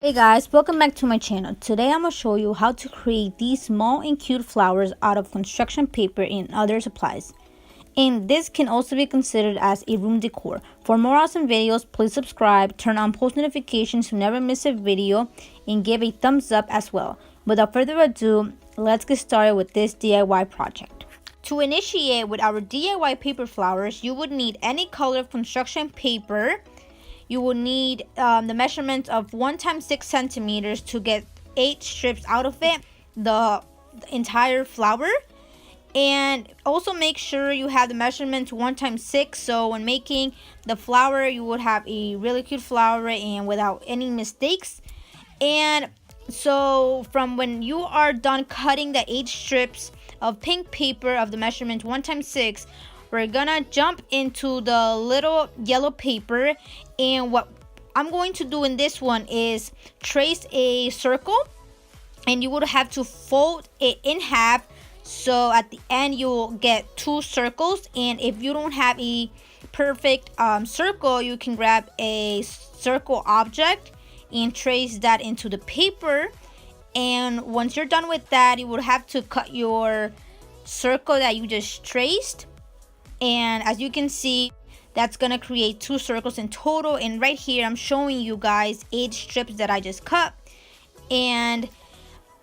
Hey guys, welcome back to my channel. Today I'm going to show you how to create these small and cute flowers out of construction paper and other supplies. And this can also be considered as a room decor. For more awesome videos, please subscribe, turn on post notifications to never miss a video, and give a thumbs up as well. Without further ado, let's get started with this DIY project. To initiate with our DIY paper flowers, you would need any color of construction paper. You will need the measurements of 1 times 6 centimeters to get 8 strips out of it, the entire flower. And also make sure you have the measurements 1 times 6, so when making the flower you would have a really cute flower and without any mistakes. And so from when you are done cutting the 8 strips of pink paper of the measurement 1 times 6, we're gonna jump into the little yellow paper, and what I'm going to do in this one is trace a circle, and you would have to fold it in half, so at the end you will get 2 circles. And if you don't have a perfect circle, you can grab a circle object and trace that into the paper. And once you're done with that, you would have to cut your circle that you just traced. And as you can see, that's gonna create 2 circles in total. And right here I'm showing you guys 8 strips that I just cut, and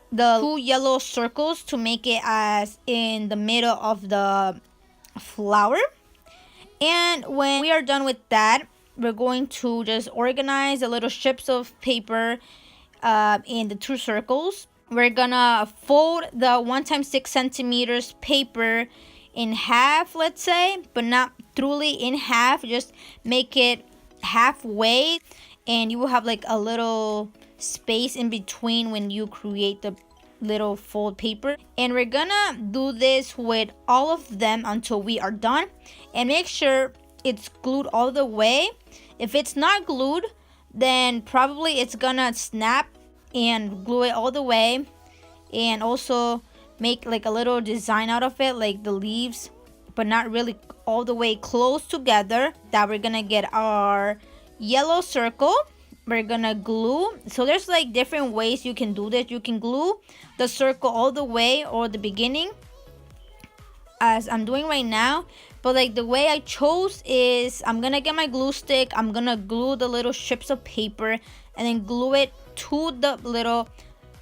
the 2 yellow circles to make it as in the middle of the flower. And when we are done with that, we're going to just organize the little strips of paper in the 2 circles. We're gonna fold the 1 times 6 centimeters paper in half, let's say, but not truly in half, just make it halfway, and you will have like a little space in between when you create the little fold paper. And we're gonna do this with all of them until we are done, and make sure it's glued all the way. If it's not glued, then probably it's gonna snap, and glue it all the way. And also make like a little design out of it, like the leaves, but not really all the way close together. That we're gonna get our yellow circle. We're gonna glue. So there's like different ways you can do this. You can glue the circle all the way or the beginning, as I'm doing right now. But like the way I chose is I'm gonna get my glue stick, I'm gonna glue the little strips of paper and then glue it to the little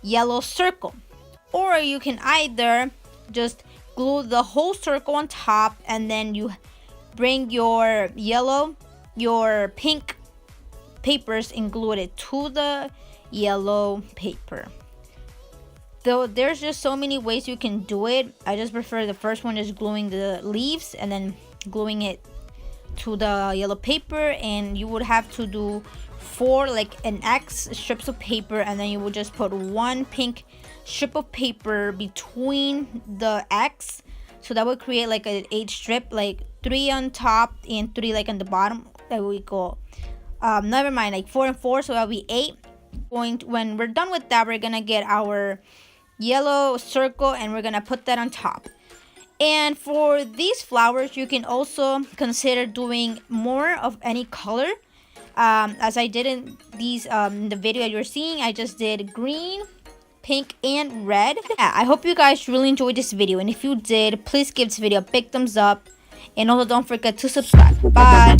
yellow circle. Or you can either just glue the whole circle on top, and then you bring your pink papers and glue it to the yellow paper. Though there's just so many ways you can do it, I just prefer the first one, is gluing the leaves and then gluing it to the yellow paper. And you would have to do 4 like an X strips of paper, and then you will just put 1 pink strip of paper between the X, so that would create like an 8 strip, like 3 on top and 3 like on the bottom. That we go never mind, like 4 and 4, so that'll be 8. When we're done with that, we're gonna get our yellow circle and we're gonna put that on top. And for these flowers, you can also consider doing more of any color. As I did in these in the video you're seeing, I just did green, pink, and red. Yeah, I hope you guys really enjoyed this video, and if you did, please give this video a big thumbs up, and also don't forget to subscribe. Bye.